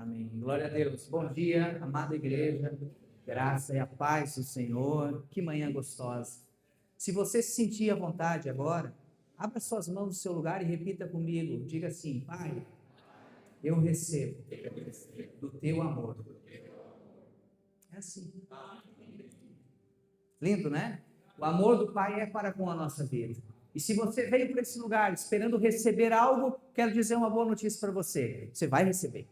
Amém. Glória a Deus. Bom dia, amada igreja. Graça e a paz do Senhor. Que manhã gostosa. Se você se sentir à vontade agora, abra suas mãos no seu lugar e repita comigo. Diga assim: Pai, eu recebo do teu amor. É assim. Lindo, né? O amor do Pai é para com a nossa vida. E se você veio para esse lugar esperando receber algo, quero dizer uma boa notícia para você. Você vai receber.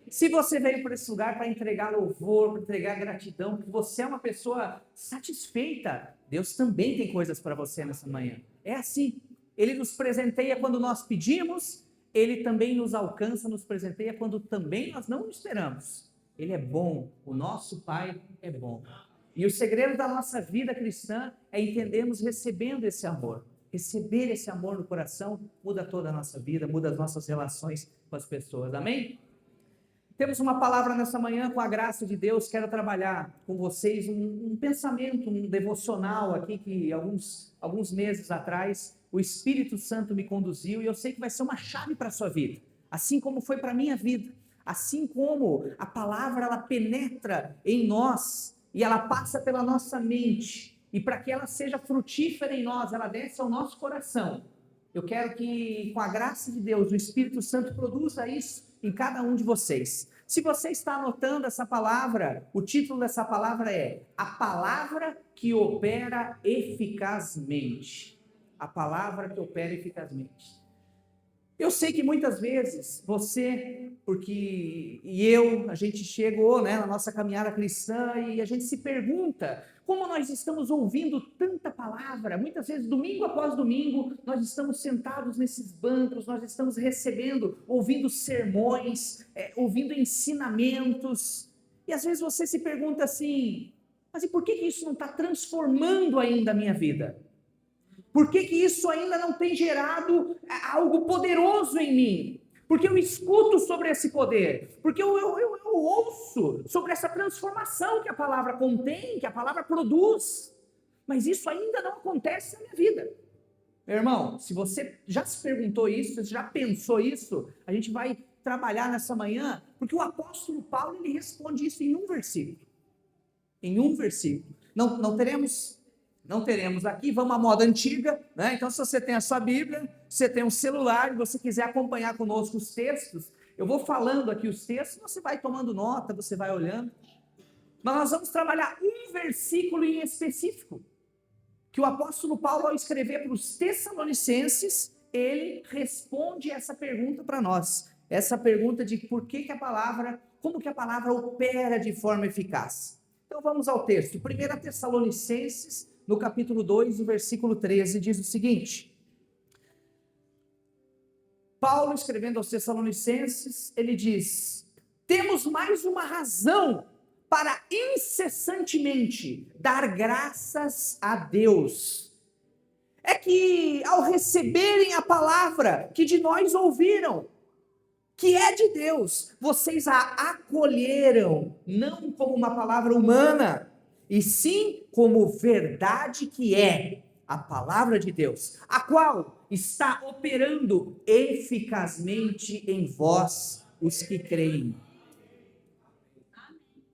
Se você veio para esse lugar para entregar louvor, para entregar gratidão, porque você é uma pessoa satisfeita, Deus também tem coisas para você nessa manhã. É assim. Ele nos presenteia quando nós pedimos, Ele também nos alcança, nos presenteia quando também nós não esperamos. Ele é bom, o nosso Pai é bom. E o segredo da nossa vida cristã é entendermos recebendo esse amor. Receber esse amor no coração muda toda a nossa vida, muda as nossas relações com as pessoas. Amém? Temos uma palavra nessa manhã, com a graça de Deus. Quero trabalhar com vocês um pensamento, um devocional aqui que alguns meses atrás o Espírito Santo me conduziu, e eu sei que vai ser uma chave para a sua vida, assim como foi para a minha vida, assim como a palavra ela penetra em nós e ela passa pela nossa mente, e para que ela seja frutífera em nós, ela desce ao nosso coração. Eu quero que, com a graça de Deus, o Espírito Santo produza isso em cada um de vocês. Se você está anotando essa palavra, o título dessa palavra é A Palavra que Opera Eficazmente. A palavra que opera eficazmente. Eu sei que muitas vezes você, a gente chegou, na nossa caminhada cristã e a gente se pergunta como nós estamos ouvindo tanta palavra. Muitas vezes, domingo após domingo, nós estamos sentados nesses bancos, nós estamos recebendo, ouvindo sermões, ouvindo ensinamentos. E às vezes você se pergunta assim, mas e por que isso não está transformando ainda a minha vida? Por que isso ainda não tem gerado algo poderoso em mim? Porque eu escuto sobre esse poder, porque eu ouço sobre essa transformação que a palavra contém, que a palavra produz, mas isso ainda não acontece na minha vida. Meu irmão, se você já se perguntou isso, se você já pensou isso, a gente vai trabalhar nessa manhã, porque o apóstolo Paulo ele responde isso em um versículo. Em um versículo. Não teremos aqui, vamos à moda antiga, né? Então, se você tem a sua Bíblia, você tem um celular e você quiser acompanhar conosco os textos, eu vou falando aqui os textos, você vai tomando nota, você vai olhando. Mas nós vamos trabalhar um versículo em específico, que o apóstolo Paulo, ao escrever para os Tessalonicenses, ele responde essa pergunta para nós. Essa pergunta de como que a palavra opera de forma eficaz. Então, vamos ao texto. 1 Tessalonicenses, no capítulo 2, o versículo 13, diz o seguinte: Paulo, escrevendo aos Tessalonicenses, ele diz: temos mais uma razão para incessantemente dar graças a Deus. É que ao receberem a palavra que de nós ouviram, que é de Deus, vocês a acolheram, não como uma palavra humana, e sim como verdade que é a palavra de Deus, a qual está operando eficazmente em vós, os que creem.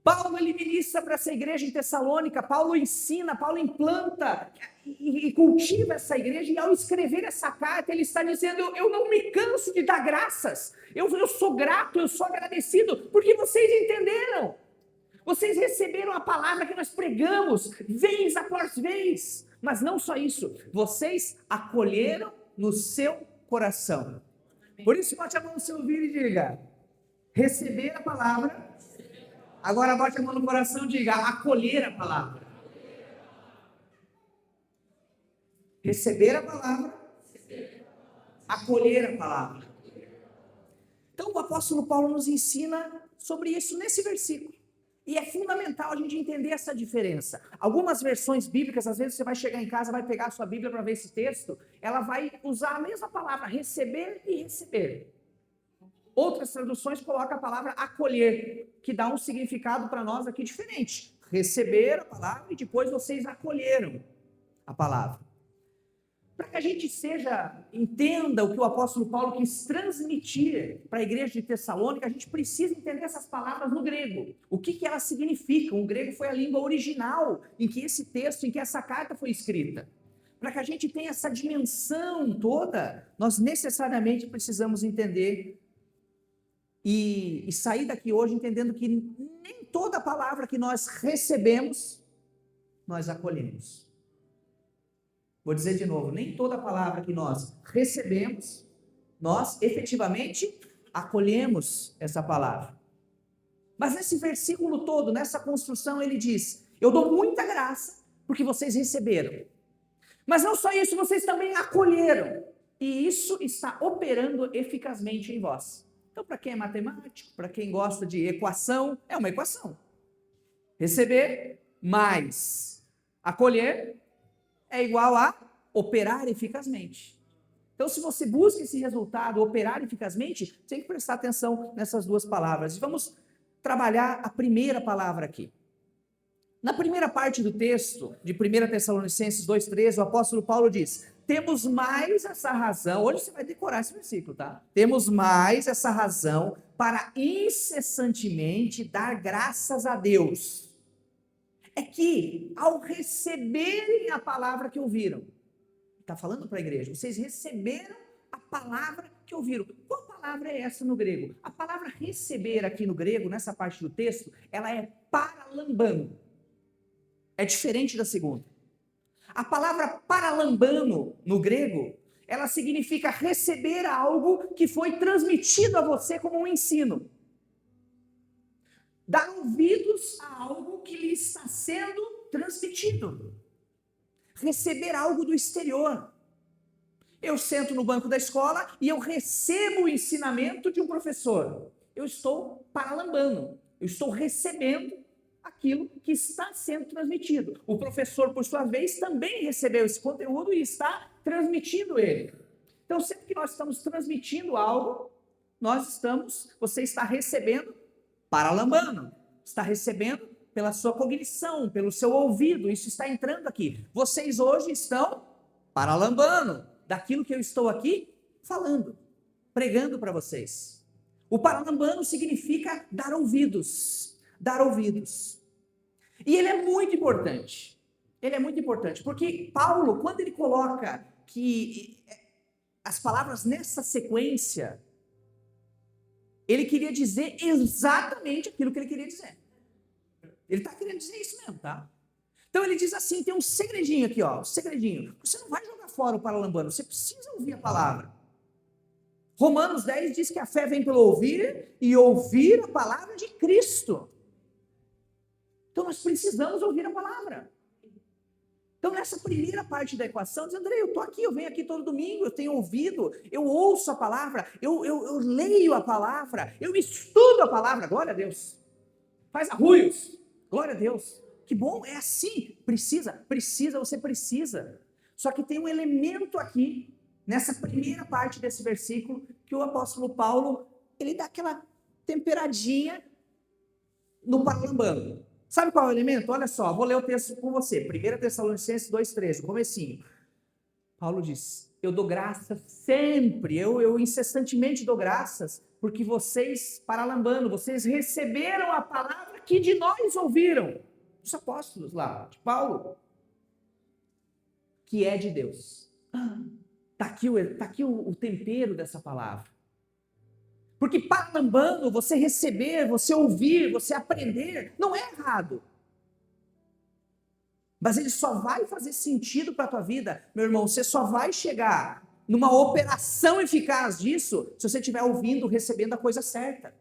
Paulo ele ministra para essa igreja em Tessalônica, Paulo ensina, Paulo implanta e cultiva essa igreja, e ao escrever essa carta ele está dizendo, eu não me canso de dar graças, eu sou grato, eu sou agradecido, porque vocês entenderam. Vocês receberam a palavra que nós pregamos, vez após vez. Mas não só isso, vocês acolheram no seu coração. Por isso, bote a mão no seu ouvido e diga, receber a palavra. Agora bote a mão no coração e diga, acolher a palavra. Receber a palavra, acolher a palavra. Então, o apóstolo Paulo nos ensina sobre isso nesse versículo. E é fundamental a gente entender essa diferença. Algumas versões bíblicas, às vezes você vai chegar em casa, vai pegar a sua Bíblia para ver esse texto, ela vai usar a mesma palavra, receber e receber. Outras traduções colocam a palavra acolher, que dá um significado para nós aqui diferente. Receber a palavra e depois vocês acolheram a palavra. Para que a gente entenda o que o apóstolo Paulo quis transmitir para a igreja de Tessalônica, a gente precisa entender essas palavras no grego. O que elas significam? O grego foi a língua original em que esse texto, em que essa carta foi escrita. Para que a gente tenha essa dimensão toda, nós necessariamente precisamos entender e sair daqui hoje entendendo que nem toda palavra que nós recebemos, nós acolhemos. Vou dizer de novo, nem toda palavra que nós recebemos, nós efetivamente acolhemos essa palavra. Mas nesse versículo todo, nessa construção, ele diz: eu dou muita graça porque vocês receberam. Mas não só isso, vocês também acolheram. E isso está operando eficazmente em vós. Então, para quem é matemático, para quem gosta de equação, é uma equação. Receber mais acolher é igual a operar eficazmente. Então, se você busca esse resultado, operar eficazmente, tem que prestar atenção nessas duas palavras. E vamos trabalhar a primeira palavra aqui. Na primeira parte do texto, de 1 Tessalonicenses 2,13, o apóstolo Paulo diz: temos mais essa razão, hoje você vai decorar esse versículo, tá? Temos mais essa razão para incessantemente dar graças a Deus. É que, ao receberem a palavra que ouviram, está falando para a igreja, vocês receberam a palavra que ouviram. Qual palavra é essa no grego? A palavra receber aqui no grego, nessa parte do texto, ela é paralambano. É diferente da segunda. A palavra paralambano no grego, ela significa receber algo que foi transmitido a você como um ensino. Dar ouvidos a algo que lhe está sendo transmitido. Receber algo do exterior. Eu sento no banco da escola e eu recebo o ensinamento de um professor. Eu estou paralambando. Eu estou recebendo aquilo que está sendo transmitido. O professor, por sua vez, também recebeu esse conteúdo e está transmitindo ele. Então, sempre que nós estamos transmitindo algo, você está recebendo paralambano, está recebendo pela sua cognição, pelo seu ouvido, isso está entrando aqui. Vocês hoje estão paralambano daquilo que eu estou aqui falando, pregando para vocês. O paralambano significa dar ouvidos, dar ouvidos. E ele é muito importante. Ele é muito importante, porque Paulo, quando ele coloca que as palavras nessa sequência, ele queria dizer exatamente aquilo que ele queria dizer. Ele está querendo dizer isso mesmo, tá? Então ele diz assim, tem um segredinho aqui, ó, um segredinho. Você não vai jogar fora o paralambano, você precisa ouvir a palavra. Romanos 10 diz que a fé vem pelo ouvir e ouvir a palavra de Cristo. Então nós precisamos ouvir a palavra. Então nessa primeira parte da equação, diz: André, eu estou aqui, eu venho aqui todo domingo, eu tenho ouvido, eu ouço a palavra, eu leio a palavra, eu estudo a palavra, glória a Deus. Faz arruios, glória a Deus. Que bom, é assim, você precisa. Só que tem um elemento aqui, nessa primeira parte desse versículo, que o apóstolo Paulo, ele dá aquela temperadinha no paralambano. Sabe qual é o elemento? Olha só, vou ler o texto com você. 1 Tessalonicenses 2,13, o comecinho. Paulo diz: eu dou graças sempre, eu incessantemente dou graças, porque vocês, paralambano, vocês receberam a palavra que de nós ouviram. Os apóstolos lá, de Paulo, que é de Deus. Está aqui o tempero dessa palavra. Porque paralambando, você receber, você ouvir, você aprender, não é errado. Mas ele só vai fazer sentido para a tua vida, meu irmão, você só vai chegar numa operação eficaz disso, se você estiver ouvindo, recebendo a coisa certa.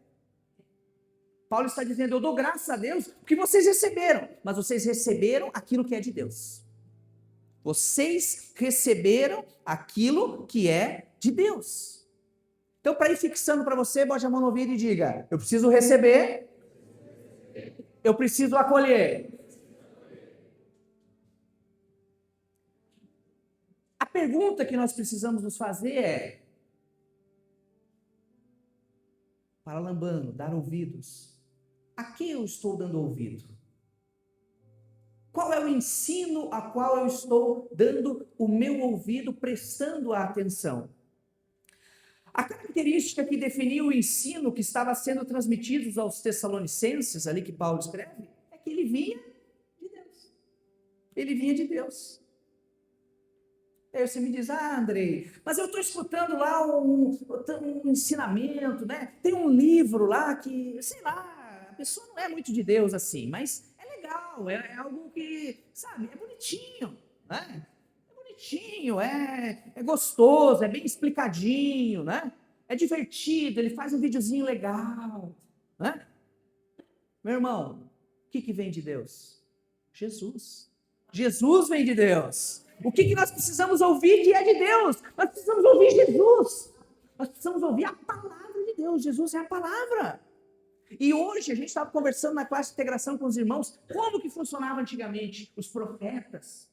Paulo está dizendo: eu dou graças a Deus, porque vocês receberam, mas vocês receberam aquilo que é de Deus. Vocês receberam aquilo que é de Deus. Então, para ir fixando para você, bote a mão no ouvido e diga: eu preciso receber, eu preciso acolher. A pergunta que nós precisamos nos fazer é: paralambano, dar ouvidos, a quem eu estou dando ouvido? Qual é o ensino a qual eu estou dando o meu ouvido, prestando a atenção? A característica que definia o ensino que estava sendo transmitido aos Tessalonicenses, ali que Paulo escreve, é que ele vinha de Deus. Ele vinha de Deus. Aí você me diz, Andrei, mas eu estou escutando lá um ensinamento, né? Tem um livro lá que, sei lá, a pessoa não é muito de Deus assim, mas é legal, é algo que, sabe, é bonitinho, né? Bonitinho, é gostoso, é bem explicadinho, né? É divertido, ele faz um videozinho legal, né? Meu irmão, o que vem de Deus? Jesus. Jesus vem de Deus. O que nós precisamos ouvir que é de Deus? Nós precisamos ouvir Jesus. Nós precisamos ouvir a palavra de Deus. Jesus é a palavra. E hoje a gente estava conversando na classe de integração com os irmãos, como que funcionava antigamente os profetas.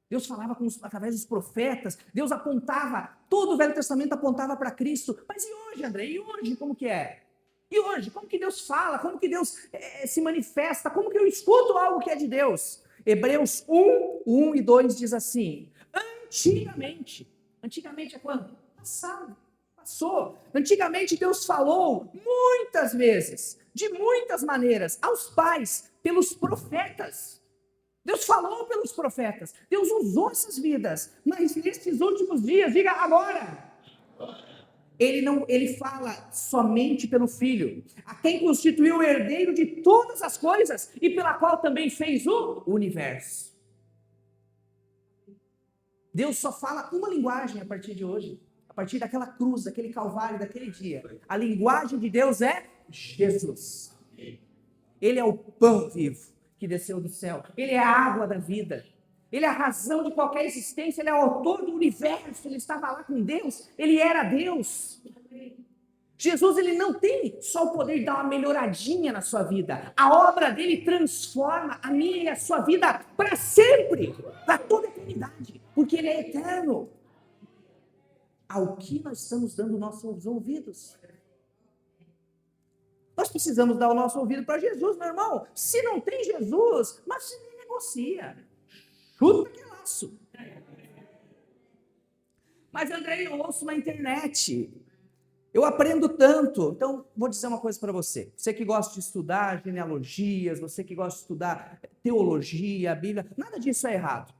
Deus falava através dos profetas, Deus apontava, todo o Velho Testamento apontava para Cristo. Mas e hoje, André? E hoje como que é? E hoje, como que Deus fala? Como que Deus se manifesta? Como que eu escuto algo que é de Deus? Hebreus 1 e 2 diz assim, antigamente é quando? Passou. Antigamente Deus falou muitas vezes, de muitas maneiras, aos pais, pelos profetas. Deus falou pelos profetas, Deus usou essas vidas, mas nesses últimos dias, diga agora, ele fala somente pelo Filho, a quem constituiu o herdeiro de todas as coisas e pela qual também fez o universo. Deus só fala uma linguagem a partir de hoje, a partir daquela cruz, daquele calvário, daquele dia. A linguagem de Deus é Jesus. Ele é o pão vivo que desceu do céu. Ele é a água da vida. Ele é a razão de qualquer existência. Ele é o autor do universo. Ele estava lá com Deus. Ele era Deus. Jesus, ele não tem só o poder de dar uma melhoradinha na sua vida. A obra dele transforma a minha e a sua vida para sempre, para toda a eternidade, porque ele é eterno. Ao que nós estamos dando nossos ouvidos? Nós precisamos dar o nosso ouvido para Jesus, meu irmão. Se não tem Jesus, mas se nem negocia. Chuta que laço. Mas, André, eu ouço na internet. Eu aprendo tanto. Então, vou dizer uma coisa para você. Você que gosta de estudar genealogias, você que gosta de estudar teologia, a Bíblia, nada disso é errado.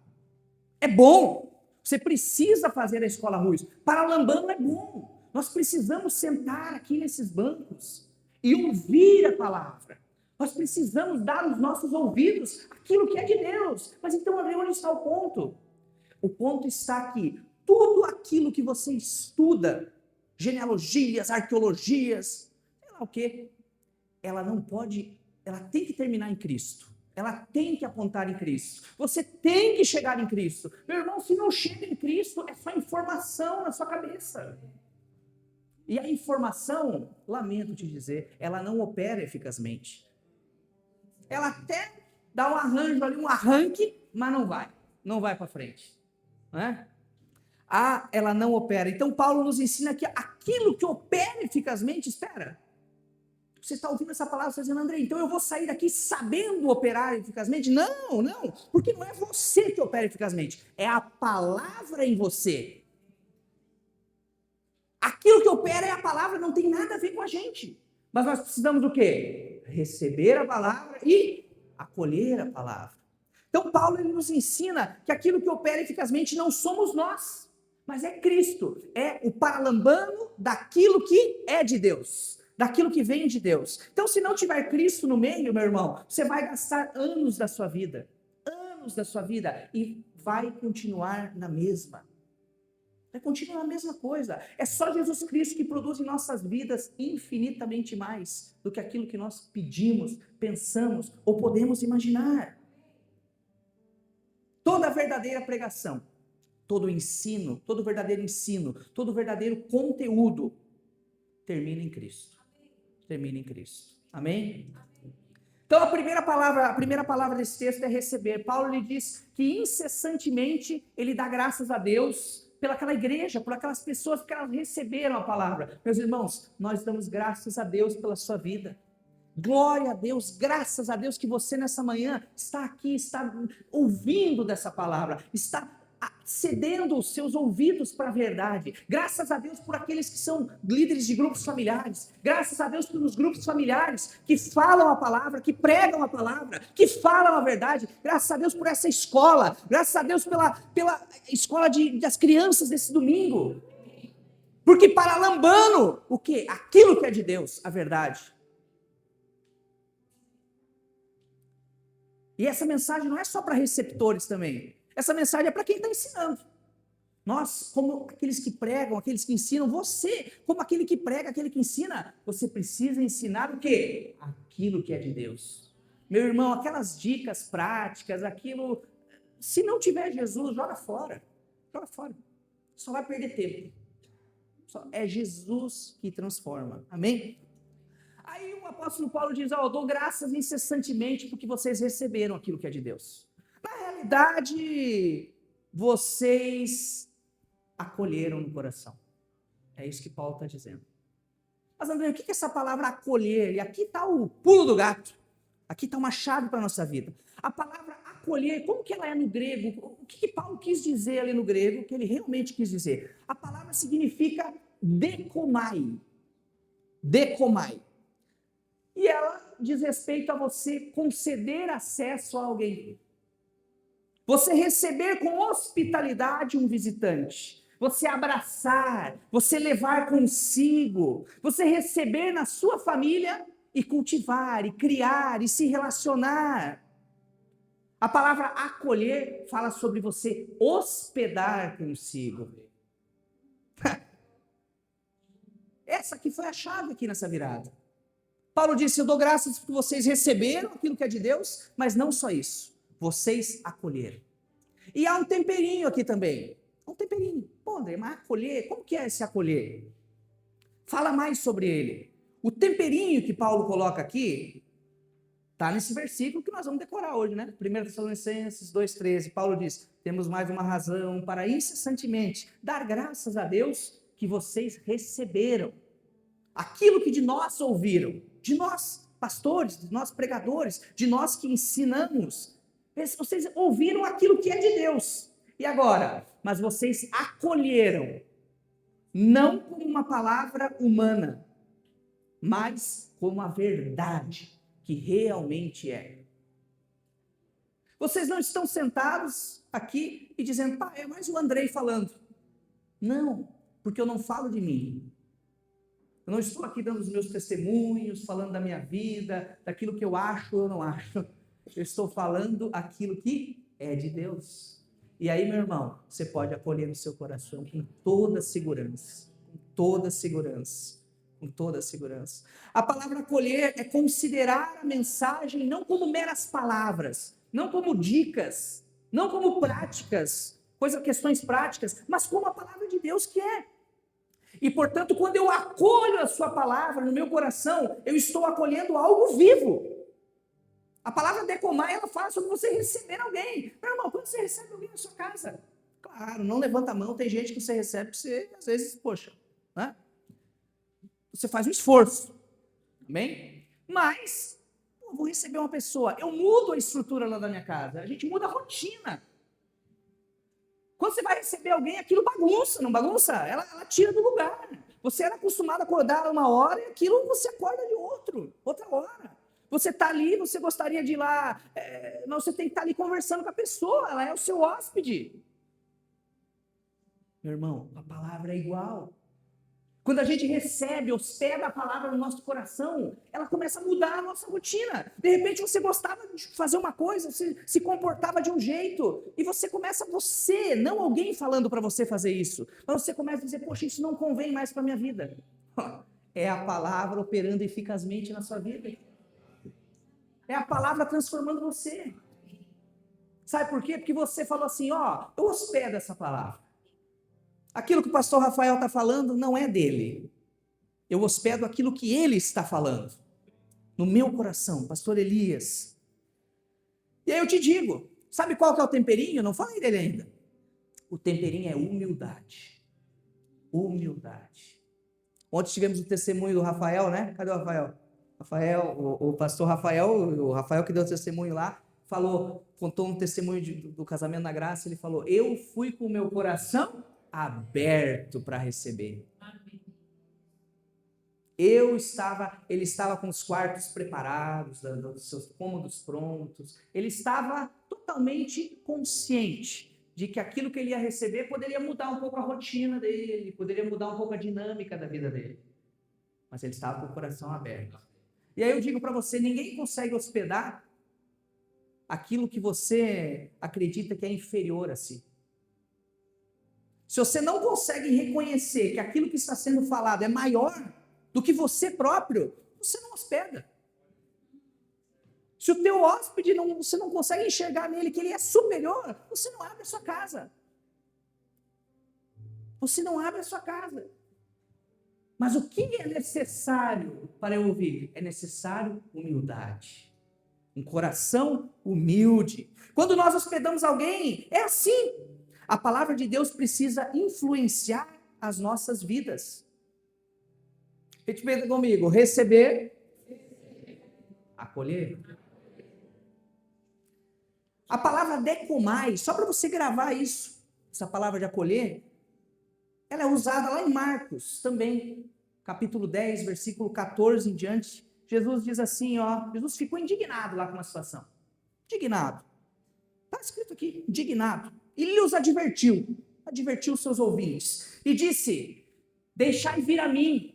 É bom. Você precisa fazer a escola Ruiz. Paralambano é bom. Nós precisamos sentar aqui nesses bancos e ouvir a palavra. Nós precisamos dar os nossos ouvidos àquilo que é de Deus. Mas então, André, onde está o ponto? O ponto está aqui. Tudo aquilo que você estuda, genealogias, arqueologias, sei lá o quê, ela não pode, ela tem que terminar em Cristo. Ela tem que apontar em Cristo. Você tem que chegar em Cristo. Meu irmão, se não chega em Cristo, é só informação na sua cabeça. E a informação, lamento te dizer, ela não opera eficazmente. Ela até dá um arranjo ali, um arranque, mas não vai para frente. Né? Ela não opera. Então Paulo nos ensina que aquilo que opera eficazmente, espera. Você está ouvindo essa palavra, você está dizendo, André, então eu vou sair daqui sabendo operar eficazmente? Não, porque não é você que opera eficazmente, é a palavra em você. Aquilo que opera é a palavra, não tem nada a ver com a gente. Mas nós precisamos do quê? Receber a palavra e acolher a palavra. Então Paulo ele nos ensina que aquilo que opera eficazmente não somos nós, mas é Cristo. É o paralambano daquilo que é de Deus, daquilo que vem de Deus. Então se não tiver Cristo no meio, meu irmão, você vai gastar anos da sua vida, e vai continuar na mesma. Vai continuar a mesma coisa. É só Jesus Cristo que produz em nossas vidas infinitamente mais do que aquilo que nós pedimos, pensamos ou podemos imaginar. Toda verdadeira pregação, todo ensino, todo verdadeiro ensino, todo verdadeiro conteúdo termina em Cristo. Termina em Cristo. Amém? Então a primeira palavra desse texto é receber. Paulo lhe diz que incessantemente ele dá graças a Deus pelaquela igreja, por aquelas pessoas que elas receberam a palavra. Meus irmãos, nós damos graças a Deus pela sua vida. Glória a Deus, graças a Deus que você nessa manhã está aqui, está ouvindo dessa palavra, está cedendo os seus ouvidos para a verdade. Graças a Deus por aqueles que são líderes de grupos familiares. Graças a Deus pelos grupos familiares que falam a palavra, que pregam a palavra, que falam a verdade. Graças a Deus por essa escola. Graças a Deus pela escola das crianças desse domingo. Porque para Lambano, o quê? Aquilo que é de Deus, a verdade. E essa mensagem não é só para receptores também. Essa mensagem é para quem está ensinando. Nós, como aqueles que pregam, aqueles que ensinam, você, como aquele que prega, aquele que ensina, você precisa ensinar o quê? Aquilo que é de Deus. Meu irmão, aquelas dicas práticas, aquilo, se não tiver Jesus, joga fora. Joga fora. Só vai perder tempo. É Jesus que transforma. Amém? Aí o apóstolo Paulo diz, eu dou graças incessantemente porque vocês receberam aquilo que é de Deus. Na realidade, vocês acolheram no coração. É isso que Paulo está dizendo. Mas André, o que é essa palavra acolher? E aqui está o pulo do gato. Aqui está uma chave para a nossa vida. A palavra acolher, como que ela é no grego? O que Paulo quis dizer ali no grego, que ele realmente quis dizer? A palavra significa dekomai. Dekomai. E ela diz respeito a você conceder acesso a alguém. Você receber com hospitalidade um visitante. Você abraçar, você levar consigo. Você receber na sua família e cultivar, e criar, e se relacionar. A palavra acolher fala sobre você hospedar consigo. Essa aqui foi a chave aqui nessa virada. Paulo disse, eu dou graças porque vocês receberam aquilo que é de Deus, mas não só isso, vocês acolheram. E há um temperinho aqui também, um temperinho. Pô, André, mas acolher, como que é esse acolher? Fala mais sobre ele. O temperinho que Paulo coloca aqui, está nesse versículo que nós vamos decorar hoje, né? 1 Tessalonicenses 2,13, Paulo diz, temos mais uma razão para incessantemente dar graças a Deus que vocês receberam. Aquilo que de nós ouviram, de nós pastores, de nós pregadores, de nós que ensinamos, vocês ouviram aquilo que é de Deus. E agora? Mas vocês acolheram, não como uma palavra humana, mas como a verdade que realmente é. Vocês não estão sentados aqui e dizendo, pá, é mais o Andrei falando. Não, porque eu não falo de mim. Eu não estou aqui dando os meus testemunhos, falando da minha vida, daquilo que eu acho ou não acho. Eu estou falando aquilo que é de Deus. E aí, meu irmão, você pode acolher no seu coração com toda segurança. Com toda segurança. Com toda segurança. A palavra acolher é considerar a mensagem não como meras palavras, não como dicas, não como práticas, questões práticas, mas como a palavra de Deus que é. E, portanto, quando eu acolho a sua palavra no meu coração, eu estou acolhendo algo vivo. A palavra dekomai, ela fala sobre você receber alguém. Meu irmão, quando você recebe alguém na sua casa, claro, não levanta a mão, tem gente que você recebe que você, às vezes, poxa, né? Você faz um esforço, amém? Mas, eu vou receber uma pessoa, eu mudo a estrutura lá da minha casa, a gente muda a rotina. Quando você vai receber alguém, aquilo bagunça, não bagunça? Ela tira do lugar. Você era acostumado a acordar uma hora e aquilo você acorda de outra hora. Você está ali, você gostaria de ir lá, você tem que estar ali conversando com a pessoa, ela é o seu hóspede. Meu irmão, a palavra é igual. Quando a gente recebe, hospeda a palavra no nosso coração, ela começa a mudar a nossa rotina. De repente você gostava de fazer uma coisa, você se comportava de um jeito, e você começa, não alguém falando para você fazer isso, mas você começa a dizer, poxa, isso não convém mais para a minha vida. É a palavra operando eficazmente na sua vida. É a palavra transformando você. Sabe por quê? Porque você falou assim, eu hospedo essa palavra. Aquilo que o pastor Rafael está falando não é dele. Eu hospedo aquilo que ele está falando. No meu coração, pastor Elias. E aí eu te digo, sabe qual que é o temperinho? Não falei dele ainda. O temperinho é humildade. Humildade. Ontem tivemos o testemunho do Rafael, né? Cadê o Rafael? Rafael, o pastor Rafael, o Rafael que deu testemunho lá, contou um testemunho do casamento na graça, ele falou, eu fui com o meu coração aberto para receber. Ele estava com os quartos preparados, os seus cômodos prontos, ele estava totalmente consciente de que aquilo que ele ia receber poderia mudar um pouco a rotina dele, poderia mudar um pouco a dinâmica da vida dele, mas ele estava com o coração aberto. E aí eu digo para você, ninguém consegue hospedar aquilo que você acredita que é inferior a si. Se você não consegue reconhecer que aquilo que está sendo falado é maior do que você próprio, você não hospeda. Se o teu hóspede, você não consegue enxergar nele que ele é superior, você não abre a sua casa. Você não abre a sua casa. Mas o que é necessário para eu ouvir? É necessário humildade. Um coração humilde. Quando nós hospedamos alguém, é assim. A palavra de Deus precisa influenciar as nossas vidas. Repita comigo, receber, acolher. A palavra decomai, só para você gravar isso, essa palavra de acolher, ela é usada lá em Marcos também, capítulo 10, versículo 14 em diante. Jesus diz assim, Jesus ficou indignado lá com uma situação. Indignado. Está escrito aqui, indignado. E ele os advertiu os seus ouvintes. E disse, deixai vir a mim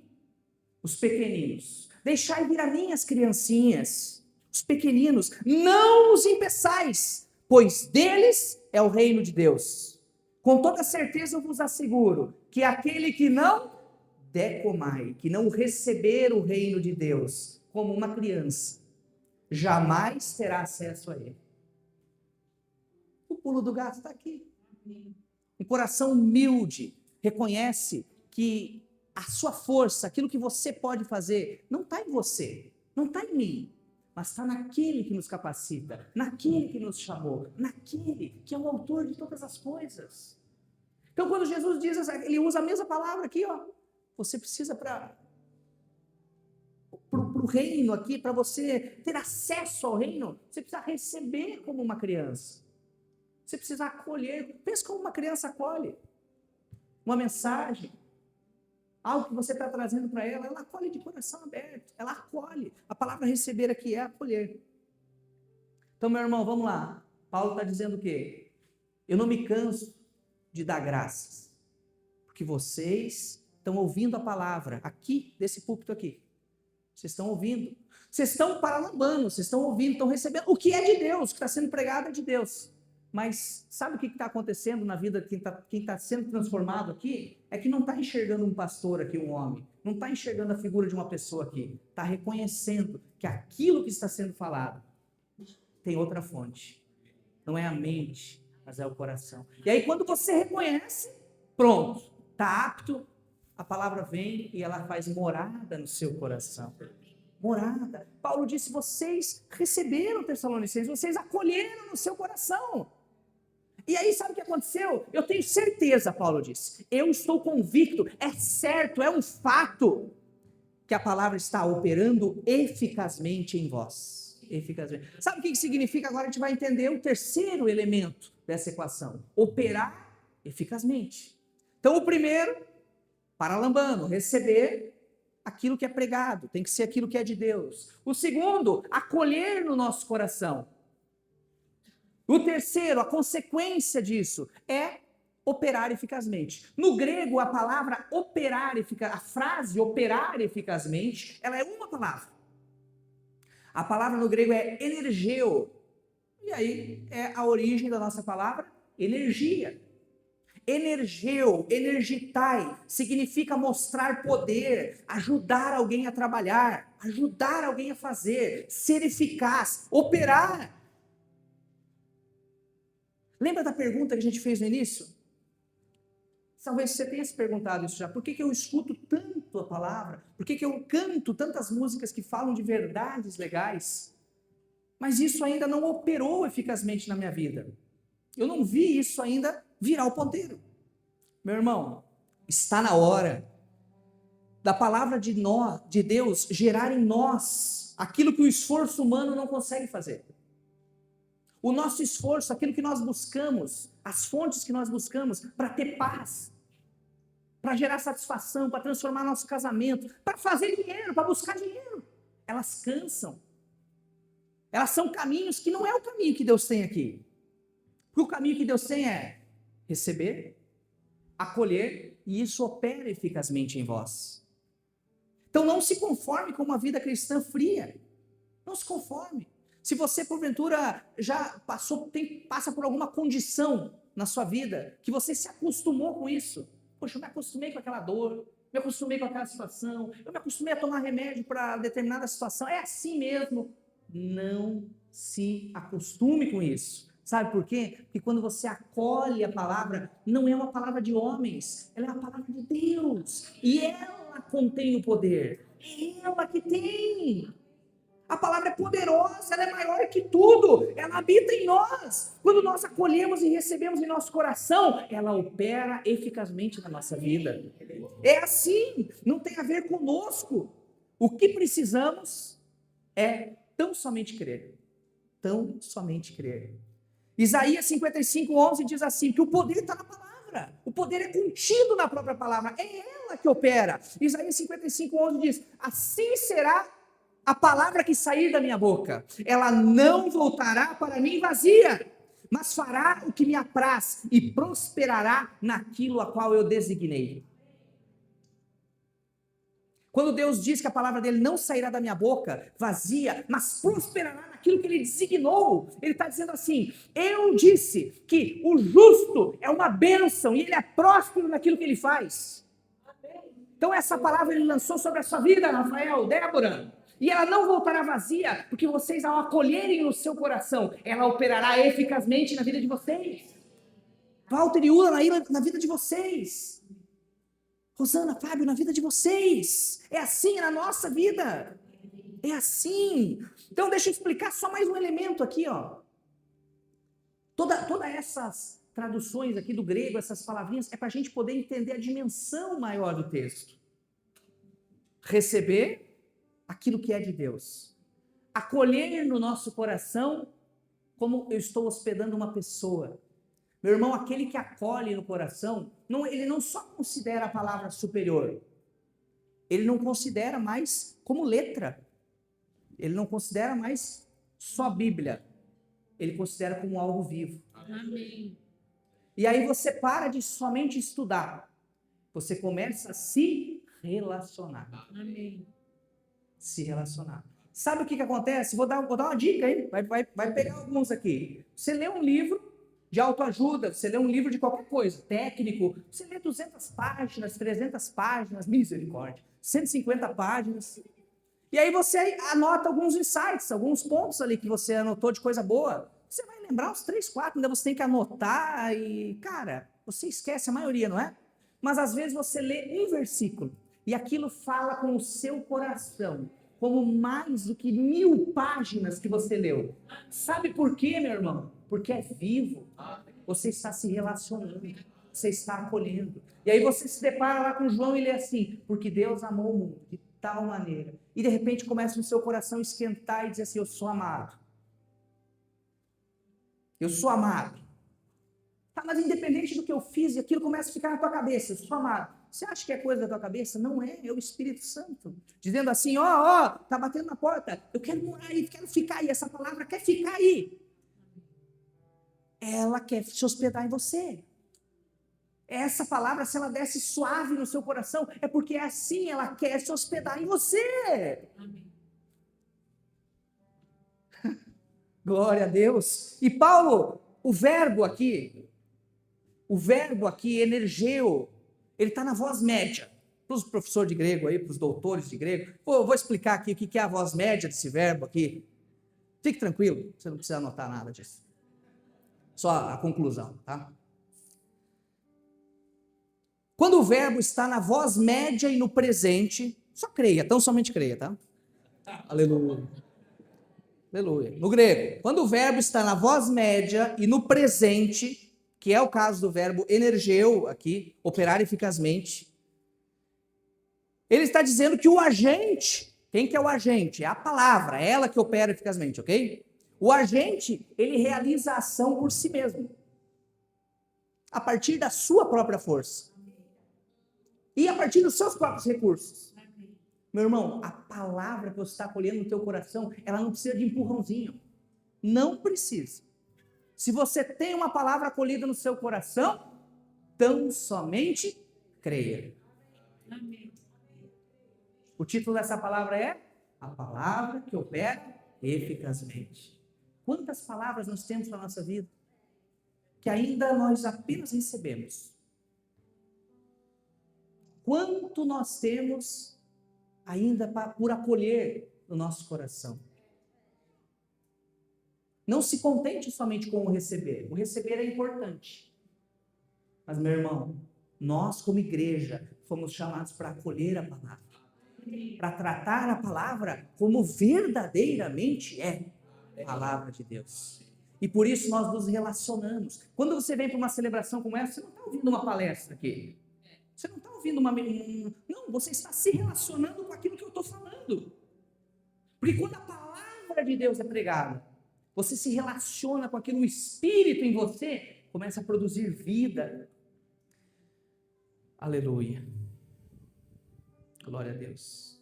os pequeninos, deixai vir a mim as criancinhas, os pequeninos, não os impeçais, pois deles é o reino de Deus. Com toda certeza eu vos asseguro que aquele que não decomai, que não receber o reino de Deus como uma criança, jamais terá acesso a ele. O pulo do gato está aqui. Um coração humilde reconhece que a sua força, aquilo que você pode fazer, não está em você, não está em mim, mas está naquele que nos capacita, naquele que nos chamou, naquele que é o autor de todas as coisas. Então, quando Jesus diz, ele usa a mesma palavra aqui, você precisa para o reino aqui, para você ter acesso ao reino, você precisa receber como uma criança. Você precisa acolher, pensa como uma criança acolhe. Uma mensagem, algo que você está trazendo para ela, ela acolhe de coração aberto, ela acolhe. A palavra receber aqui é acolher. Então, meu irmão, vamos lá. Paulo está dizendo o quê? Eu não me canso de dar graças, porque vocês estão ouvindo a palavra aqui, desse púlpito aqui. Vocês estão ouvindo. Vocês estão paralambando, vocês estão ouvindo, estão recebendo. O que é de Deus, o que está sendo pregado é de Deus. Mas sabe o que está acontecendo na vida de quem está sendo transformado aqui? É que não está enxergando um pastor aqui, um homem. Não está enxergando a figura de uma pessoa aqui. Está reconhecendo que aquilo que está sendo falado tem outra fonte. Não é a mente, mas é o coração. E aí quando você reconhece, pronto, está apto, a palavra vem e ela faz morada no seu coração. Morada. Paulo disse, vocês receberam Tessalonicenses, vocês acolheram no seu coração. E aí, sabe o que aconteceu? Eu tenho certeza, Paulo disse, eu estou convicto, é certo, é um fato, que a palavra está operando eficazmente em vós. Eficazmente. Sabe o que significa? Agora a gente vai entender o terceiro elemento dessa equação. Operar eficazmente. Então, o primeiro, paralambano, receber aquilo que é pregado, tem que ser aquilo que é de Deus. O segundo, acolher no nosso coração. O terceiro, a consequência disso é operar eficazmente. No grego, a palavra operar eficazmente, a frase operar eficazmente, ela é uma palavra. A palavra no grego é energeo. E aí é a origem da nossa palavra energia. Energeu, energitai, significa mostrar poder, ajudar alguém a trabalhar, ajudar alguém a fazer, ser eficaz, operar. Lembra da pergunta que a gente fez no início? Talvez você tenha se perguntado isso já. Por que eu escuto tanto a palavra? Por que eu canto tantas músicas que falam de verdades legais? Mas isso ainda não operou eficazmente na minha vida. Eu não vi isso ainda virar o ponteiro. Meu irmão, está na hora da palavra de Deus gerar em nós aquilo que o esforço humano não consegue fazer. O nosso esforço, aquilo que nós buscamos, as fontes que nós buscamos para ter paz, para gerar satisfação, para transformar nosso casamento, para fazer dinheiro, para buscar dinheiro, elas cansam. Elas são caminhos que não é o caminho que Deus tem aqui. Porque o caminho que Deus tem é receber, acolher, e isso opera eficazmente em vós. Então não se conforme com uma vida cristã fria. Não se conforme. Se você, porventura, já passa por alguma condição na sua vida, que você se acostumou com isso. Poxa, eu me acostumei com aquela dor, me acostumei com aquela situação, eu me acostumei a tomar remédio para determinada situação. É assim mesmo. Não se acostume com isso. Sabe por quê? Porque quando você acolhe a palavra, não é uma palavra de homens, ela é a palavra de Deus. E ela contém o poder. É ela que tem. A palavra é poderosa, ela é maior que tudo, ela habita em nós. Quando nós acolhemos e recebemos em nosso coração, ela opera eficazmente na nossa vida. É assim, não tem a ver conosco. O que precisamos é tão somente crer. Tão somente crer. Isaías 55:11 diz assim, que o poder está na palavra. O poder é contido na própria palavra. É ela que opera. Isaías 55:11 diz, assim será a palavra que sair da minha boca, ela não voltará para mim vazia, mas fará o que me apraz e prosperará naquilo a qual eu designei. Quando Deus diz que a palavra dele não sairá da minha boca vazia, mas prosperará naquilo que ele designou, ele está dizendo assim, eu disse que o justo é uma bênção e ele é próspero naquilo que ele faz. Então essa palavra ele lançou sobre a sua vida, Rafael, Débora. E ela não voltará vazia, porque vocês, ao acolherem no seu coração, ela operará eficazmente na vida de vocês. Walter e Ula na vida de vocês. Rosana, Fábio, na vida de vocês. É assim na nossa vida. É assim. Então, deixa eu explicar só mais um elemento aqui, ó. Todas essas traduções aqui do grego, essas palavrinhas, é para a gente poder entender a dimensão maior do texto. Receber aquilo que é de Deus. Acolher no nosso coração como eu estou hospedando uma pessoa. Meu irmão, aquele que acolhe no coração, ele não só considera a palavra superior, ele não considera mais como letra, ele não considera mais só Bíblia, ele considera como algo vivo. Amém. E aí você para de somente estudar, você começa a se relacionar. Amém. Se relacionar. Sabe o que acontece? Vou dar uma dica aí, vai pegar alguns aqui. Você lê um livro de autoajuda, você lê um livro de qualquer coisa, técnico, você lê 200 páginas, 300 páginas, misericórdia, 150 páginas, e aí você anota alguns insights, alguns pontos ali que você anotou de coisa boa, você vai lembrar uns 3, 4, ainda você tem que anotar e, cara, você esquece a maioria, não é? Mas às vezes você lê um versículo, e aquilo fala com o seu coração, como mais do que 1000 páginas que você leu. Sabe por quê, meu irmão? Porque é vivo. Você está se relacionando, você está acolhendo. E aí você se depara lá com João e lê assim, porque Deus amou o mundo de tal maneira. E de repente começa no seu coração a esquentar e dizer assim, eu sou amado. Eu sou amado. Tá, mas independente do que eu fiz, aquilo começa a ficar na tua cabeça, eu sou amado. Você acha que é coisa da tua cabeça? Não é, é o Espírito Santo. Dizendo assim, tá batendo na porta, eu quero morar aí, quero ficar aí, essa palavra quer ficar aí. Ela quer se hospedar em você. Essa palavra, se ela desce suave no seu coração, é porque é assim, ela quer se hospedar em você. Amém. Glória a Deus. E Paulo, o verbo aqui, energeo, ele está na voz média. Para os professores de grego aí, para os doutores de grego, vou explicar aqui o que é a voz média desse verbo aqui. Fique tranquilo, você não precisa anotar nada disso. Só a conclusão, tá? Quando o verbo está na voz média e no presente, só creia, tão somente creia, tá? Aleluia. Aleluia. No grego, quando o verbo está na voz média e no presente, que é o caso do verbo energeu aqui, operar eficazmente, Ele está dizendo que o agente, quem que é o agente? É a palavra, é ela que opera eficazmente, ok? O agente, ele realiza a ação por si mesmo, a partir da sua própria força e a partir dos seus próprios recursos. Meu irmão, a palavra que você está acolhendo no teu coração, ela não precisa de empurrãozinho. Não precisa. Se você tem uma palavra acolhida no seu coração, tão somente creia. Amém. O título dessa palavra é A Palavra que Opera Eficazmente. Quantas palavras nós temos na nossa vida que ainda nós apenas recebemos? Quanto nós temos ainda por acolher no nosso coração? Não se contente somente com o receber. O receber é importante. Mas, meu irmão, nós como igreja fomos chamados para acolher a palavra, para tratar a palavra como verdadeiramente é a palavra de Deus. E por isso nós nos relacionamos. Quando você vem para uma celebração como essa, você não está ouvindo uma palestra aqui. Você não está ouvindo não, você está se relacionando com aquilo que eu estou falando. Porque quando a palavra de Deus é pregada, você se relaciona com aquilo, o Espírito em você começa a produzir vida. Aleluia. Glória a Deus.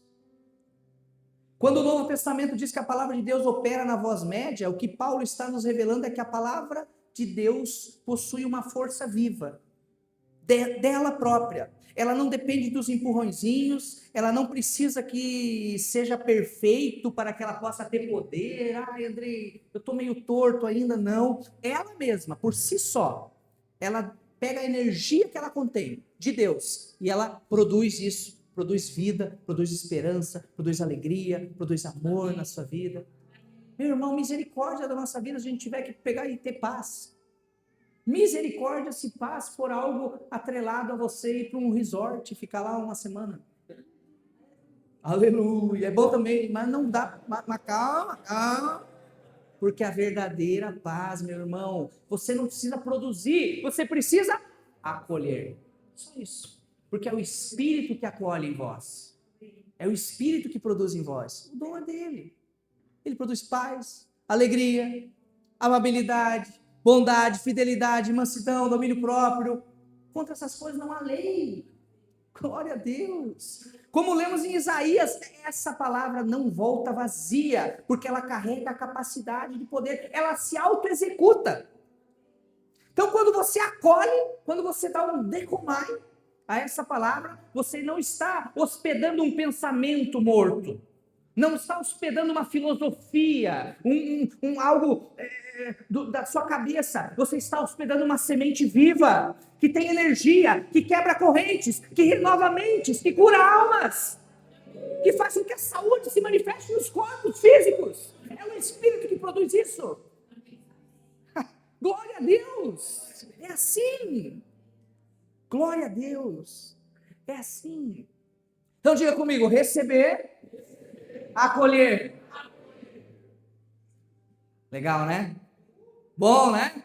Quando o Novo Testamento diz que a palavra de Deus opera na voz média, o que Paulo está nos revelando é que a palavra de Deus possui uma força viva, dela própria. Ela não depende dos empurrõezinhos, ela não precisa que seja perfeito para que ela possa ter poder. Andrei, eu estou meio torto ainda, não. Ela mesma, por si só, ela pega a energia que ela contém de Deus e ela produz isso, produz vida, produz esperança, produz alegria, produz amor na sua vida. Meu irmão, misericórdia da nossa vida, se a gente tiver que pegar e ter paz. Misericórdia se paz for algo atrelado a você ir para um resort e ficar lá uma semana. Aleluia, é bom também, mas não dá, mas calma. Porque a verdadeira paz, meu irmão, você não precisa produzir, você precisa acolher. Só isso. Porque é o Espírito que acolhe em vós. É o Espírito que produz em vós. O dom é dele. Ele produz paz, alegria, amabilidade, bondade, fidelidade, mansidão, domínio próprio. Contra essas coisas não há lei. Glória a Deus. Como lemos em Isaías, essa palavra não volta vazia, porque ela carrega a capacidade de poder, ela se auto-executa. Então, quando você acolhe, quando você dá um decomai a essa palavra, você não está hospedando um pensamento morto, não está hospedando uma filosofia, algo da sua cabeça. Você está hospedando uma semente viva, que tem energia, que quebra correntes, que renova mentes, que cura almas, que faz com que a saúde se manifeste nos corpos físicos. É o Espírito que produz isso. Glória a Deus. É assim. Glória a Deus. É assim. Então diga comigo, receber, acolher. Legal, né? Bom, né?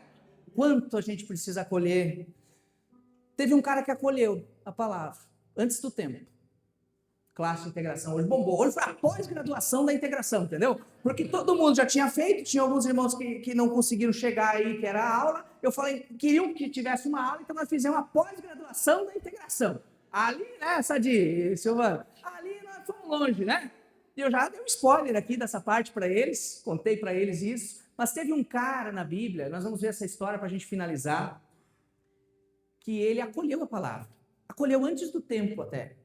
Quanto a gente precisa acolher. Teve um cara que acolheu a palavra antes do tempo. Classe de integração, hoje bombou. Hoje foi a pós-graduação da integração, entendeu? Porque todo mundo já tinha feito, tinha alguns irmãos que não conseguiram chegar aí, que era a aula. Eu falei, queriam que tivesse uma aula, então nós fizemos uma pós-graduação da integração. Ali, né, Sadi, Silvana? Ali nós fomos longe, né? E eu já dei um spoiler aqui dessa parte para eles, contei para eles isso. Mas teve um cara na Bíblia, nós vamos ver essa história para a gente finalizar, que ele acolheu a palavra. Acolheu antes do tempo até.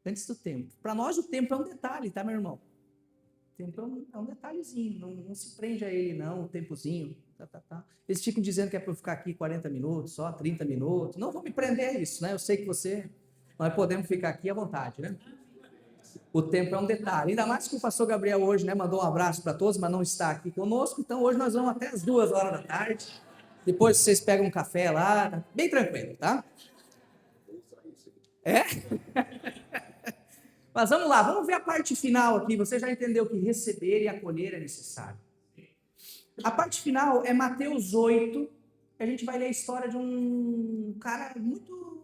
Antes do tempo. Para nós o tempo é um detalhe, tá, meu irmão? O tempo é um detalhezinho, não se prende a ele não, o tempozinho. Eles ficam dizendo que é para eu ficar aqui 40 minutos, só 30 minutos. Não vou me prender a isso, né? Eu sei que nós podemos ficar aqui à vontade, né? O tempo é um detalhe. Ainda mais que o pastor Gabriel hoje, né, mandou um abraço para todos, mas não está aqui conosco. Então hoje nós vamos até as 2h. Depois vocês pegam um café lá, tá bem tranquilo, tá? É? Mas vamos lá, vamos ver a parte final aqui. Você já entendeu que receber e acolher é necessário. A parte final é Mateus 8. A gente vai ler a história de um cara muito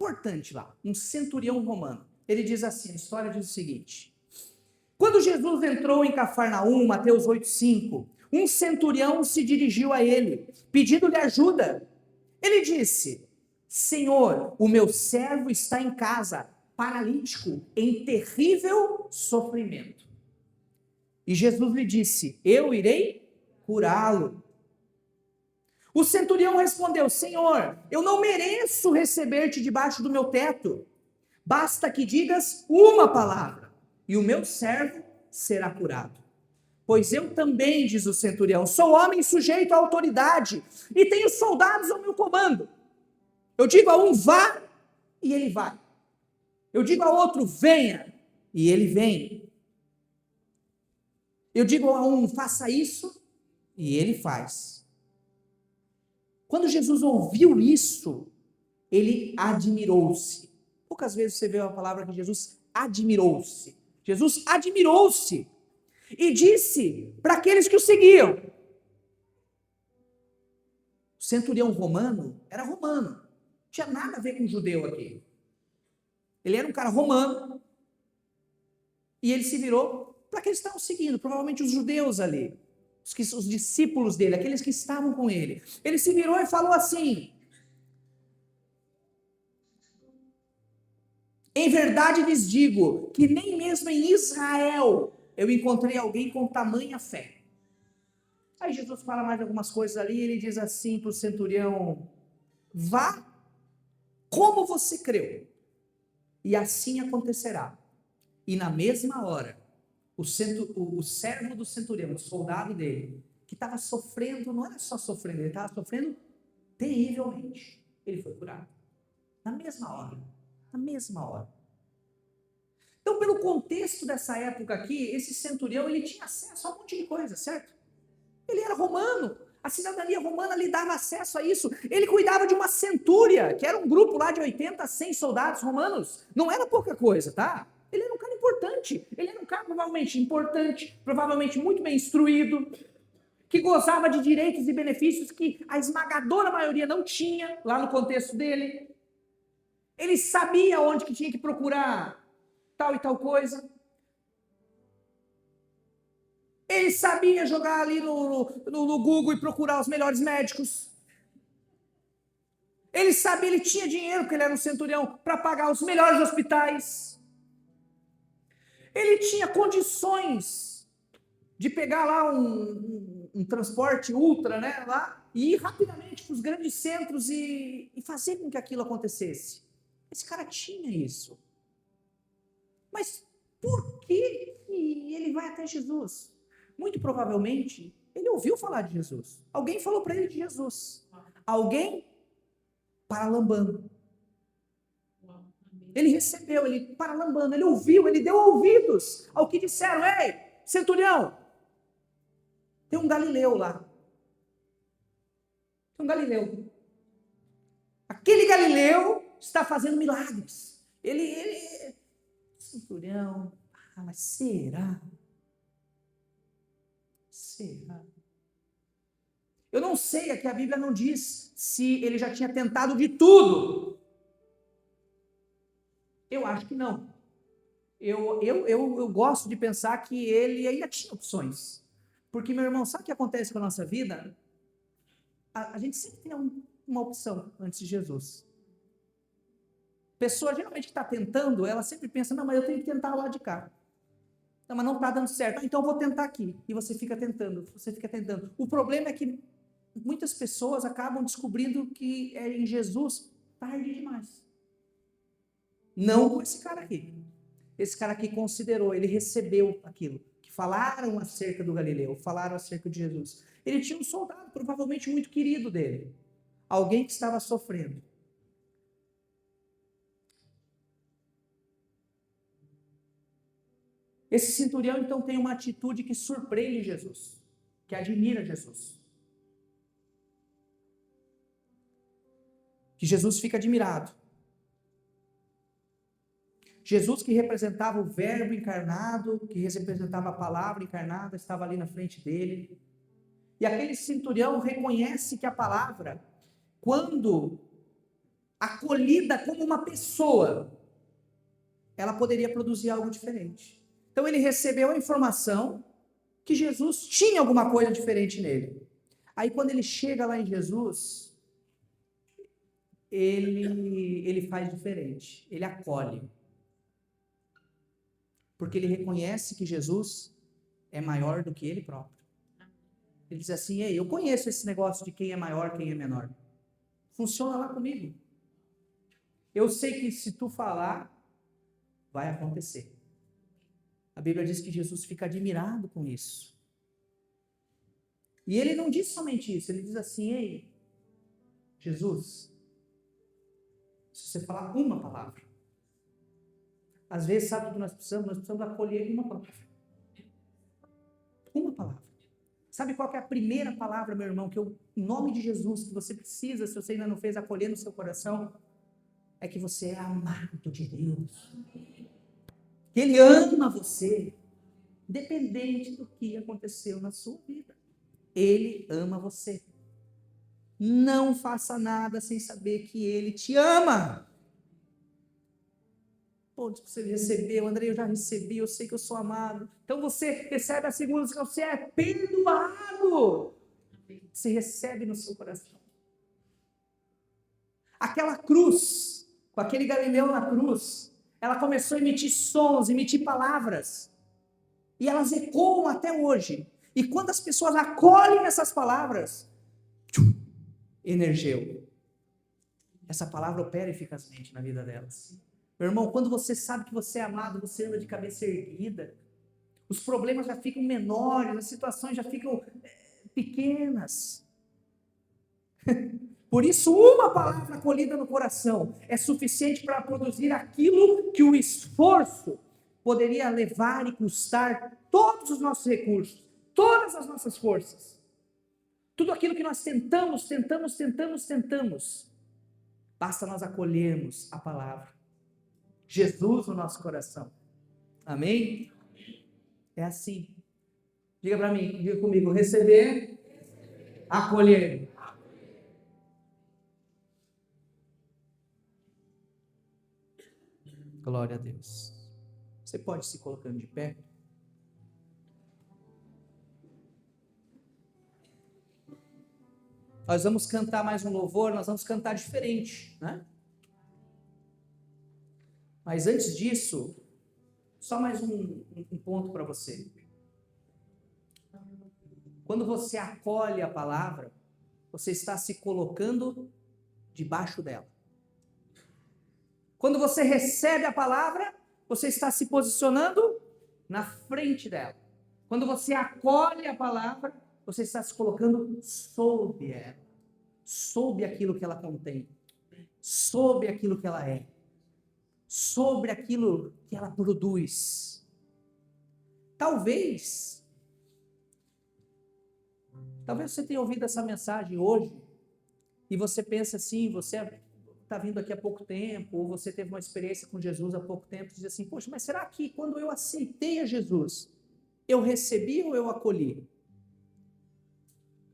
importante lá, um centurião romano. Ele diz assim, a história diz o seguinte: quando Jesus entrou em Cafarnaum, Mateus 8,5, um centurião se dirigiu a ele, pedindo-lhe ajuda. Ele disse: Senhor, o meu servo está em casa, paralítico, em terrível sofrimento. E Jesus lhe disse: eu irei curá-lo. O centurião respondeu: Senhor, eu não mereço receber-te debaixo do meu teto. Basta que digas uma palavra, e o meu servo será curado. Pois eu também, diz o centurião, sou homem sujeito à autoridade, e tenho soldados ao meu comando. Eu digo a um, vá, e ele vai. Eu digo a outro, venha, e ele vem. Eu digo a um, faça isso, e ele faz. Quando Jesus ouviu isso, ele admirou-se. Poucas vezes você vê a palavra que Jesus admirou-se. Jesus admirou-se e disse para aqueles que o seguiam. O centurião romano era romano, não tinha nada a ver com judeu aqui. Ele era um cara romano e ele se virou para aqueles que estavam seguindo, provavelmente os judeus ali. Os discípulos dele, aqueles que estavam com ele. Ele se virou e falou assim: em verdade lhes digo que nem mesmo em Israel eu encontrei alguém com tamanha fé. Aí Jesus fala mais algumas coisas ali, ele diz assim para o centurião: vá como você creu, e assim acontecerá. E na mesma hora, o servo do centurião, o soldado dele, que estava sofrendo, não era só sofrendo, ele estava sofrendo terrivelmente. Ele foi curado. Na mesma hora. Na mesma hora. Então, pelo contexto dessa época aqui, esse centurião, ele tinha acesso a um monte de coisa, certo? Ele era romano. A cidadania romana lhe dava acesso a isso. Ele cuidava de uma centúria, que era um grupo lá de 80 a 100 soldados romanos. Não era pouca coisa, tá? Ele era um cara importante, ele era um cara provavelmente importante, provavelmente muito bem instruído, que gozava de direitos e benefícios que a esmagadora maioria não tinha, lá no contexto dele. Ele sabia onde que tinha que procurar tal e tal coisa. Ele sabia jogar ali no Google e procurar os melhores médicos. Ele sabia, ele tinha dinheiro, porque ele era um centurião, para pagar os melhores hospitais. Ele tinha condições de pegar lá um transporte ultra, né, lá, e ir rapidamente para os grandes centros e fazer com que aquilo acontecesse. Esse cara tinha isso. Mas por que ele vai até Jesus? Muito provavelmente, ele ouviu falar de Jesus. Alguém falou para ele de Jesus. Alguém paralambando. Ele recebeu, ele paralambando, ele ouviu, ele deu ouvidos ao que disseram: ei, centurião, tem um galileu lá. Tem um galileu. Aquele galileu está fazendo milagres. Centurião, mas será? Será? Eu não sei, aqui a Bíblia não diz se ele já tinha tentado de tudo. Eu acho que não. Eu gosto de pensar que ele ainda tinha opções. Porque, meu irmão, sabe o que acontece com a nossa vida? A gente sempre tem uma opção antes de Jesus. Pessoa, geralmente, que está tentando, ela sempre pensa: não, mas eu tenho que tentar lá de cá. Não, mas não está dando certo. Então eu vou tentar aqui. E você fica tentando, você fica tentando. O problema é que muitas pessoas acabam descobrindo que é em Jesus tarde demais. Não com esse cara aqui. Esse cara aqui considerou, ele recebeu aquilo. Que falaram acerca do Galileu, falaram acerca de Jesus. Ele tinha um soldado, provavelmente muito querido dele. Alguém que estava sofrendo. Esse centurião, então, tem uma atitude que surpreende Jesus, que admira Jesus. Que Jesus fica admirado. Jesus, que representava o verbo encarnado, que representava a palavra encarnada, estava ali na frente dele. E aquele centurião reconhece que a palavra, quando acolhida como uma pessoa, ela poderia produzir algo diferente. Então ele recebeu a informação que Jesus tinha alguma coisa diferente nele. Aí quando ele chega lá em Jesus, ele faz diferente, ele acolhe. Porque ele reconhece que Jesus é maior do que ele próprio. Ele diz assim: ei, eu conheço esse negócio de quem é maior, quem é menor. Funciona lá comigo. Eu sei que se tu falar, vai acontecer. A Bíblia diz que Jesus fica admirado com isso. E ele não diz somente isso, ele diz assim: ei, Jesus, se você falar uma palavra, às vezes, sabe o que nós precisamos? Nós precisamos acolher uma palavra. Uma palavra. Sabe qual que é a primeira palavra, meu irmão, em nome de Jesus, que você precisa, se você ainda não fez, acolher no seu coração? É que você é amado de Deus. Que Ele ama você, independente do que aconteceu na sua vida. Ele ama você. Não faça nada sem saber que Ele te ama. Pô, você recebeu, André, eu já recebi, eu sei que eu sou amado. Então você recebe a segunda, você é perdoado. Você recebe no seu coração. Aquela cruz, com aquele Galileu na cruz, ela começou a emitir sons, emitir palavras. E elas ecoam até hoje. E quando as pessoas acolhem essas palavras, energeu. Essa palavra opera eficazmente na vida delas. Meu irmão, quando você sabe que você é amado, você anda de cabeça erguida. Os problemas já ficam menores, as situações já ficam pequenas. Por isso, uma palavra acolhida no coração é suficiente para produzir aquilo que o esforço poderia levar e custar todos os nossos recursos, todas as nossas forças. Tudo aquilo que nós tentamos. Basta nós acolhermos a palavra. Jesus no nosso coração. Amém? É assim. Diga para mim, diga comigo: receber, acolher. Glória a Deus. Você pode se colocando de pé? Nós vamos cantar mais um louvor, nós vamos cantar diferente, né? Mas antes disso, só mais um ponto para você. Quando você acolhe a palavra, você está se colocando debaixo dela. Quando você recebe a palavra, você está se posicionando na frente dela. Quando você acolhe a palavra, você está se colocando sob ela, sob aquilo que ela contém, sob aquilo que ela é, sobre aquilo que ela produz. Talvez você tenha ouvido essa mensagem hoje e você pensa assim, você está vindo aqui há pouco tempo, ou você teve uma experiência com Jesus há pouco tempo, e diz assim: poxa, mas será que quando eu aceitei a Jesus, eu recebi ou eu acolhi?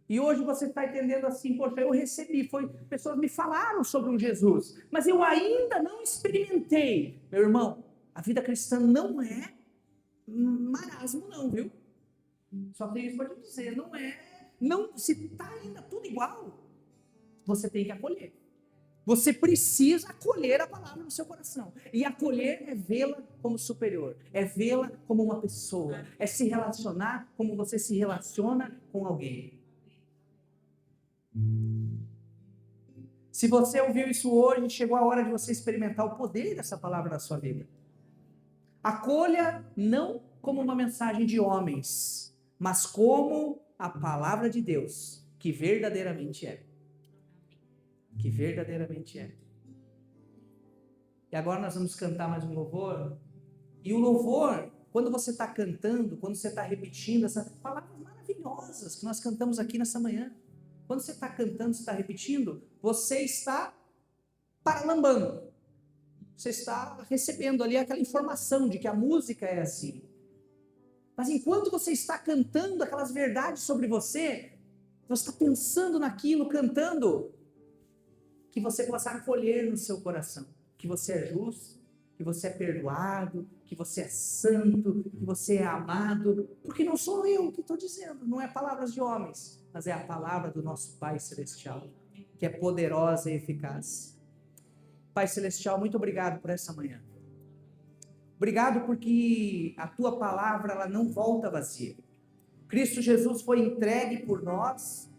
E hoje você está entendendo assim: poxa, eu recebi, pessoas me falaram sobre um Jesus, mas eu ainda não experimentei. Meu irmão, a vida cristã não é marasmo não, viu? Só tenho isso para te dizer, se está ainda tudo igual, você tem que acolher. Você precisa acolher a palavra no seu coração. E acolher é vê-la como superior, é vê-la como uma pessoa, é se relacionar como você se relaciona com alguém. Se você ouviu isso hoje, chegou a hora de você experimentar o poder dessa palavra na sua vida. Acolha não como uma mensagem de homens, mas como a palavra de Deus, que verdadeiramente é. Que verdadeiramente é. E agora nós vamos cantar mais um louvor. E o louvor, quando você está cantando, quando você está repetindo essas palavras maravilhosas que nós cantamos aqui nessa manhã, quando você está cantando, você está repetindo, você está paralambando. Você está recebendo ali aquela informação de que a música é assim. Mas enquanto você está cantando aquelas verdades sobre você está pensando naquilo, cantando, que você possa acolher no seu coração que você é justo, que você é perdoado, que você é santo, que você é amado, porque não sou eu que estou dizendo, não é palavras de homens, mas é a palavra do nosso Pai Celestial, que é poderosa e eficaz. Pai Celestial, muito obrigado por essa manhã. Obrigado porque a tua palavra ela não volta vazia. Cristo Jesus foi entregue por nós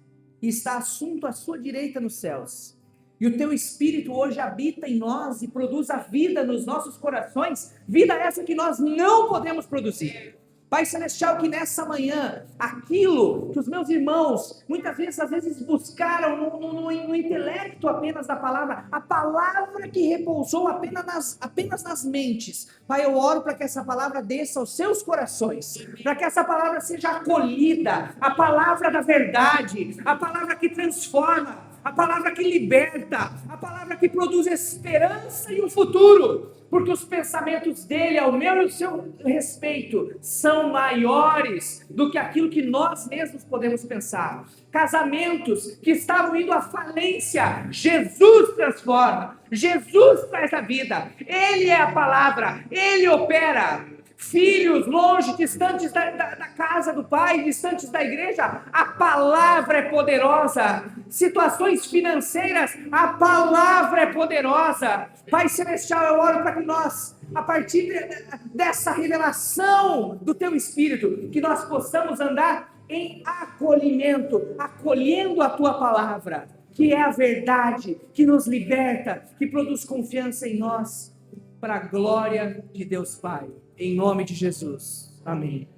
e está assunto à sua direita nos céus. E o teu Espírito hoje habita em nós e produz a vida nos nossos corações, vida essa que nós não podemos produzir. Pai Celestial, que nessa manhã, aquilo que os meus irmãos, muitas vezes, às vezes buscaram no intelecto apenas da palavra, a palavra que repousou apenas nas mentes. Pai, eu oro para que essa palavra desça aos seus corações, para que essa palavra seja acolhida, a palavra da verdade, a palavra que transforma, a palavra que liberta, a palavra que produz esperança e um futuro, porque os pensamentos dele, ao meu e ao seu respeito, são maiores do que aquilo que nós mesmos podemos pensar. Casamentos que estavam indo à falência, Jesus transforma, Jesus traz a vida, ele é a palavra, ele opera. Filhos longe, distantes da casa do Pai, distantes da igreja, a palavra é poderosa. Situações financeiras, a palavra é poderosa. Pai Celestial, eu oro para que nós, a partir dessa revelação do Teu Espírito, que nós possamos andar em acolhimento, acolhendo a Tua palavra, que é a verdade, que nos liberta, que produz confiança em nós, para a glória de Deus Pai. Em nome de Jesus. Amém.